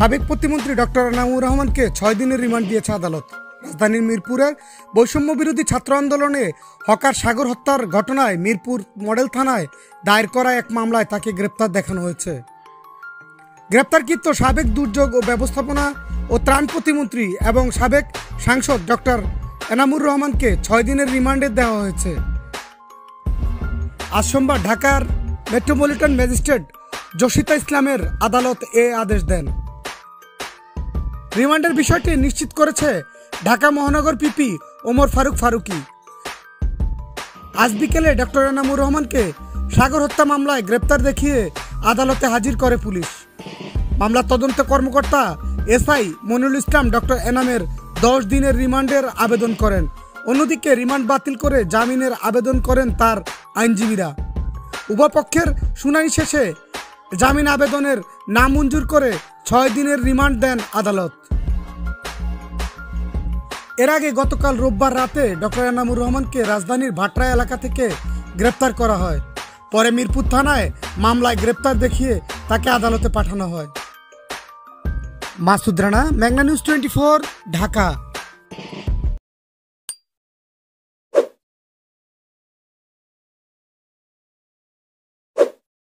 সাবেক প্রতিমন্ত্রী ডক্টর এনামুর রহমানকে 6 দিনের রিমান্ড দিয়েছে আদালত। রাজধানীর মিরপুরের বৈষম্য বিরোধী ছাত্র আন্দোলনে হকার সাগর হত্যার ঘটনায় মিরপুর মডেল থানায় দায়ের করা এক মামলায় তাকে গ্রেপ্তার দেখানো হয়েছে। গ্রেপ্তারকৃত সাবেক দুর্যোগ ও ব্যবস্থাপনা ও ত্রাণ প্রতিমন্ত্রী এবং সাবেক সাংসদ ডক্টর এনামুর রহমানকে 6 দিনের রিমান্ডে দেওয়া হয়েছে। আজ সোমবার ঢাকার মেট্রোপলিটন ম্যাজিস্ট্রেট জসিতা ইসলামের আদালত এ আদেশ দেন। রিমান্ডের বিষয়টি নিশ্চিত করেছে ঢাকা মহানগর পিপি ওমর ফারুকি। আজ বিকেলে ডক্টর এনামুর রহমানকে সাগর হত্যা মামলায় গ্রেপ্তার দেখিয়ে আদালতে হাজির করে পুলিশ। মামলার তদন্ত কর্মকর্তা এসআই মনিরুল ইসলাম ডক্টর এনামের 10 দিনের রিমান্ডের আবেদন করেন। অন্যদিকে রিমান্ড বাতিল করে জামিনের আবেদন করেন তার আইনজীবীরা। উভয় পক্ষের শুনানি শেষে জামিন আবেদনের নামঞ্জুর করে 6 দিনের রিমান্ড দেন আদালত। এর আগে গতকাল রোববার রাতে ডক্টর এনামুর রহমানকে রাজধানীর ভাটরা এলাকা থেকে গ্রেপ্তার করা হয়। পরে মিরপুর থানায় মামলায় গ্রেপ্তার দেখিয়ে তাকে আদালতে পাঠানো হয়। মাসুদ রানা, মেঘনা নিউজ 24, ঢাকা।